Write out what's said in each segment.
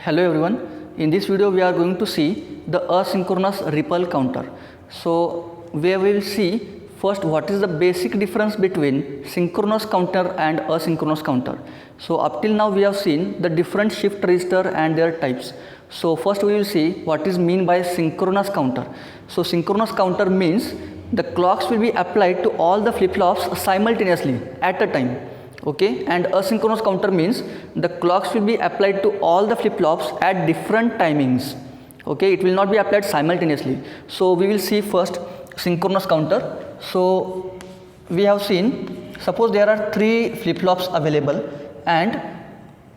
Hello everyone, in this video we are going to see the asynchronous ripple counter. So we will see first what is the basic difference between synchronous counter and asynchronous counter. So up till now we have seen the different shift register and their types. So first we will see what is mean by synchronous counter. So synchronous counter means the clocks will be applied to all the flip-flops simultaneously at a time. Okay, and asynchronous counter means the clocks will be applied to all the flip-flops at different timings. Okay, it will not be applied simultaneously. So we will see first synchronous counter. So we have seen, suppose there are 3 flip-flops available and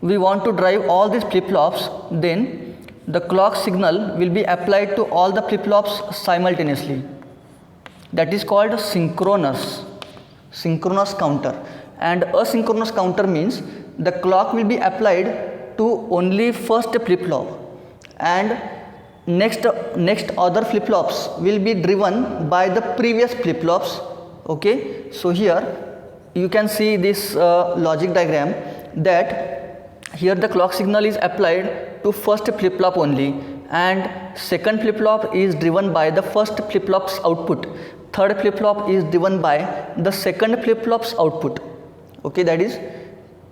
we want to drive all these flip-flops, then the clock signal will be applied to all the flip-flops simultaneously. That is called synchronous counter. And asynchronous counter means the clock will be applied to only first flip-flop and next other flip-flops will be driven by the previous flip-flops. Okay, so here you can see this logic diagram that here the clock signal is applied to first flip-flop only and second flip-flop is driven by the first flip-flop's output, third flip-flop is driven by the second flip-flop's output. Okay, that is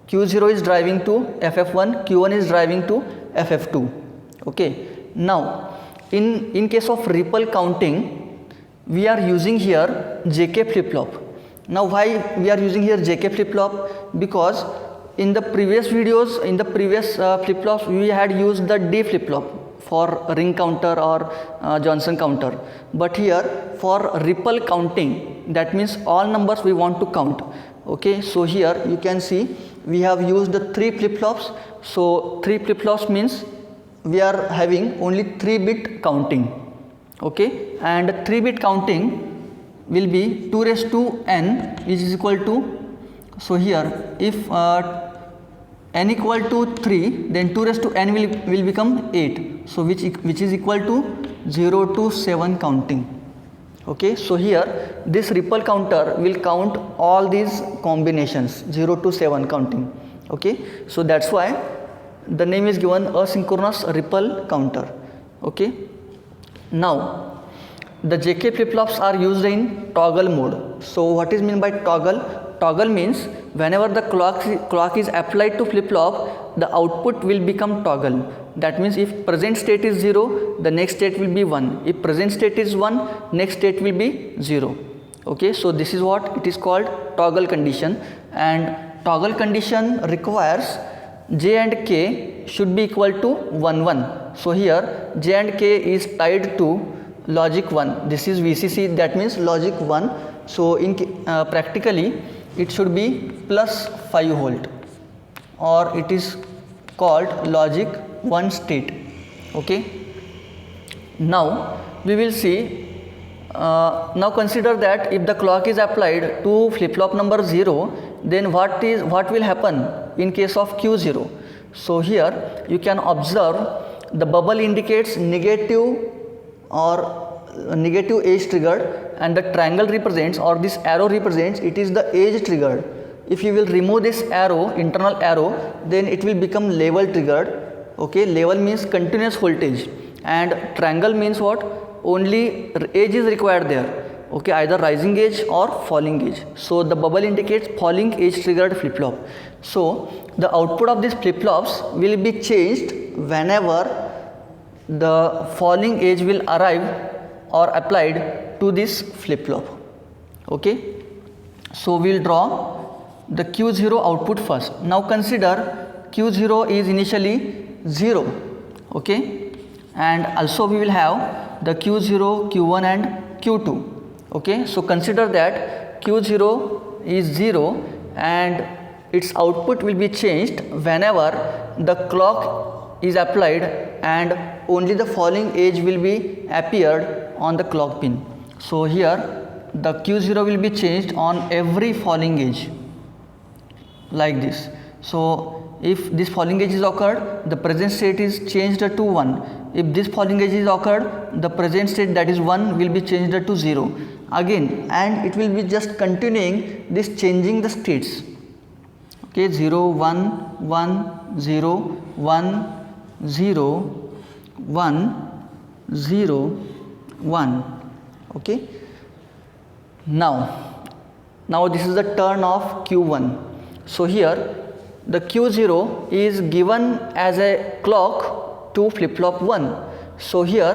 Q0 is driving to FF1, Q1 is driving to FF2. Okay, now in case of ripple counting we are using here JK flip-flop. Now why we are using here JK flip-flop? Because in the previous videos, in the previous flip-flops we had used the D flip-flop for ring counter or Johnson counter, but here for ripple counting, that means all numbers we want to count. Okay, so here you can see we have used the 3 flip-flops. So 3 flip-flops means we are having only 3-bit counting. Okay, and 3-bit counting will be 2 raised to n, which is equal to, so here if n equal to 3, then 2 raised to n will become 8, so which is equal to 0 to 7 counting. Okay, so here this ripple counter will count all these combinations 0 to 7 counting. Okay, so that's why the name is given asynchronous ripple counter. Okay, now the JK flip-flops are used in toggle mode. So what is meant by toggle? Toggle means whenever the clock is applied to flip-flop, the output will become toggle. That means if present state is 0, the next state will be 1. If present state is 1, next state will be 0. Okay, so this is what it is called toggle condition, and toggle condition requires J and K should be equal to 1 1. So here J and K is tied to logic 1. This is VCC, that means logic 1. So in practically it should be plus 5 volt, or it is called logic 1 state. Okay, now we will see, now consider that if the clock is applied to flip-flop number 0, then what will happen in case of Q0? So here you can observe the bubble indicates negative or negative edge triggered, and the triangle represents, or this arrow represents, it is the edge triggered. If you will remove this arrow, internal arrow, then it will become level triggered. Okay, level means continuous voltage and triangle means what? Only edge is required there. Okay, either rising edge or falling edge. So the bubble indicates falling edge triggered flip-flop. So the output of these flip-flops will be changed whenever the falling edge will arrive or applied to this flip-flop. Okay, so we'll draw the Q0 output first. Now consider Q0 is initially 0. Okay, and also we will have the Q0, Q1 and Q2. Okay, so consider that Q0 is 0 and its output will be changed whenever the clock is applied and only the falling edge will be appeared on the clock pin. So here the Q0 will be changed on every falling edge like this. So if this falling edge is occurred, the present state is changed to 1. If this falling edge is occurred, the present state, that is 1, will be changed to 0 again, and it will be just continuing this changing the states. Okay, 0 1 1 0 1 0 1 0 1. Okay, now this is the turn of Q1. So here the Q0 is given as a clock to flip-flop 1. So here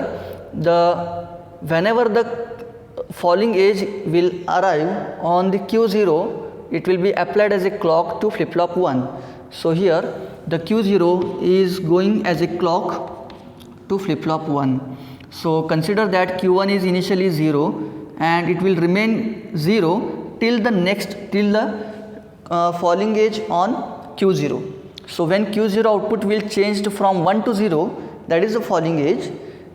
whenever the falling edge will arrive on the Q0, it will be applied as a clock to flip-flop 1. So here the Q0 is going as a clock to flip-flop 1. So consider that Q1 is initially 0 and it will remain 0 till the falling edge on Q0. So when Q0 output will change from 1 to 0, that is the falling edge,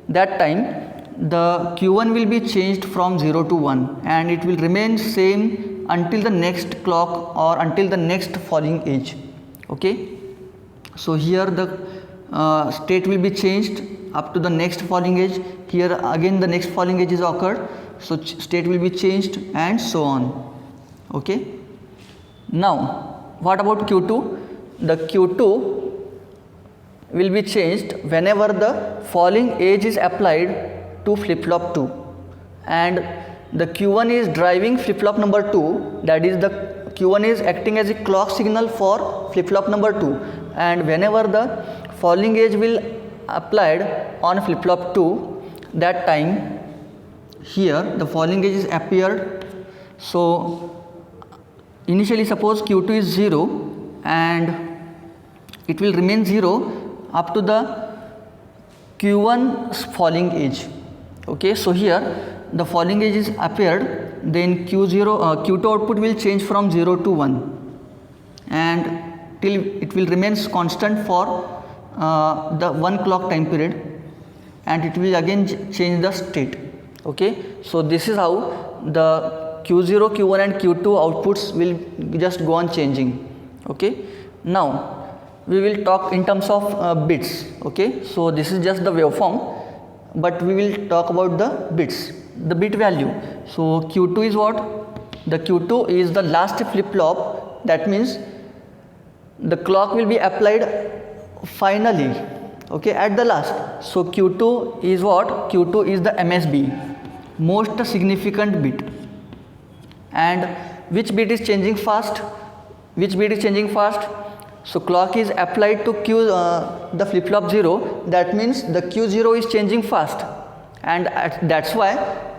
that time the Q1 will be changed from 0 to 1 and it will remain same until the next clock or until the next falling edge. Okay, so here the state will be changed up to the next falling edge. Here again the next falling edge is occurred, so state will be changed and so on. Okay, now what about Q2? The Q2 will be changed whenever the falling edge is applied to flip-flop 2 and the Q1 is driving flip-flop number 2, that is the Q1 is acting as a clock signal for flip-flop number 2, and whenever the falling edge will applied on flip-flop 2, that time here the falling edge is appeared. So initially suppose Q2 is 0 and it will remain 0 up to the Q1's falling edge. Okay, so here the falling edge is appeared, then Q2 output will change from 0 to 1 and till it will remain constant for the 1 clock time period and it will again change the state. Okay, so this is how the Q0, Q1 and Q2 outputs will just go on changing. Okay, now we will talk in terms of bits. Okay, so this is just the waveform, but we will talk about the bits, the bit value. So Q2 is what? The Q2 is the last flip-flop, that means the clock will be applied finally, okay, at the last. So Q2 is what? Q2 is the MSB, most significant bit. And which bit is changing fast? Which bit is changing fast? So clock is applied to the flip-flop 0, that means the Q0 is changing fast, and that's why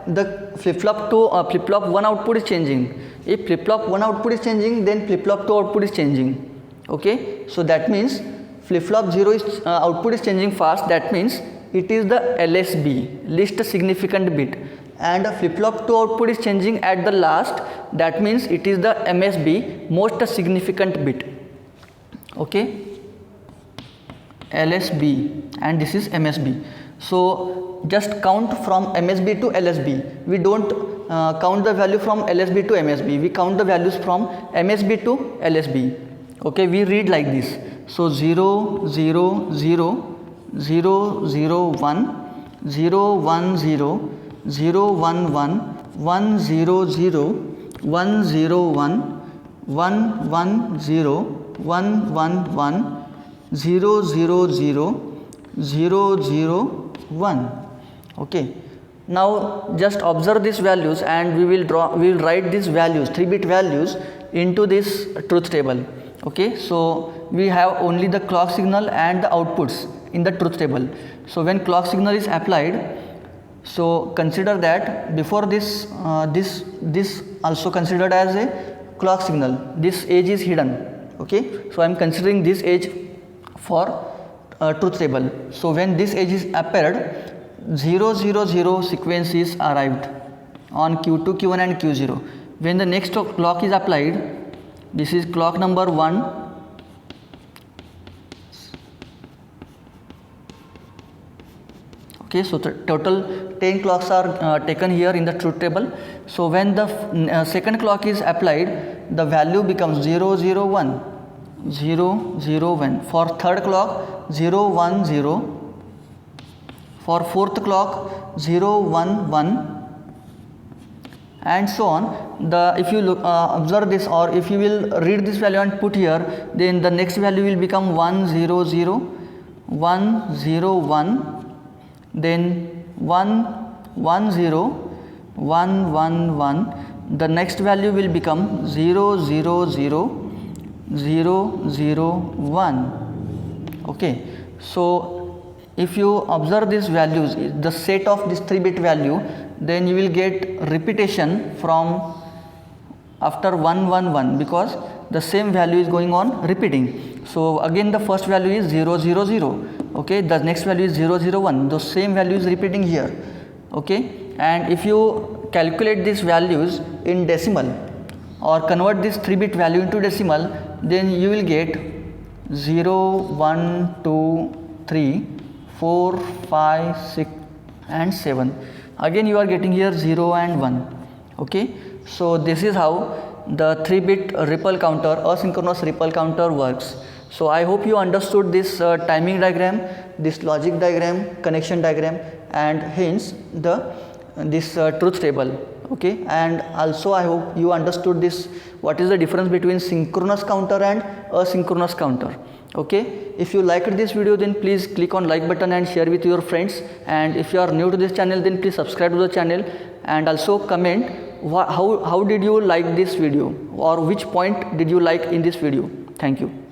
the flip-flop 2 or flip-flop 1 output is changing. If flip-flop 1 output is changing, then flip-flop 2 output is changing. Okay, so that means flip-flop 0 is output is changing fast, that means it is the LSB, least significant bit, and flip-flop 2 output is changing at the last, that means it is the MSB, most significant bit. Okay, LSB and this is MSB. So just count from MSB to LSB. We don't count the value from LSB to MSB, we count the values from MSB to LSB. Okay, we read like this. So 0 0 0 0 0 1 0 1 0 0 1 1 1 0 0 1 0 1 1 1 0 1 1 1 0 0 0 0 0 1. Okay, now just observe these values and we will write these values, 3-bit values, into this truth table. Okay, so we have only the clock signal and the outputs in the truth table. So when clock signal is applied, so consider that before this this also considered as a clock signal, this edge is hidden. Okay, so I am considering this edge for truth table. So when this edge is appeared, 0 0 0 sequence is arrived on Q2, Q1 and Q0. When the next clock is applied, this is clock number 1, okay, so the total 10 clocks are taken here in the truth table. So when the second clock is applied, the value becomes 0 0 1 0 0 1. For third clock 0 1 0, for fourth clock 0 1 1, and so on. If you observe this, or if you will read this value and put here, then the next value will become 1 0 0 1 0 1, then 1 1 0 1 1 1, the next value will become 0 0 0 0 0 1. Okay, so if you observe these values, the set of this 3-bit value, then you will get repetition from after 1 1 1, because the same value is going on repeating. So again the first value is 0 0 0, okay, the next value is 0 0 1, the same value is repeating here. Okay, and if you calculate these values in decimal or convert this 3-bit value into decimal, then you will get 0 1 2 3 4 5 6 and 7. Again you are getting here 0 and 1. Okay, so this is how the 3-bit ripple counter, asynchronous ripple counter works. So I hope you understood this timing diagram, this logic diagram, connection diagram, and hence this truth table. Okay, and also I hope you understood this, what is the difference between synchronous counter and asynchronous counter. Okay, if you liked this video, then please click on like button and share with your friends, and if you are new to this channel, then please subscribe to the channel, and also comment how did you like this video, or which point did you like in this video. Thank you.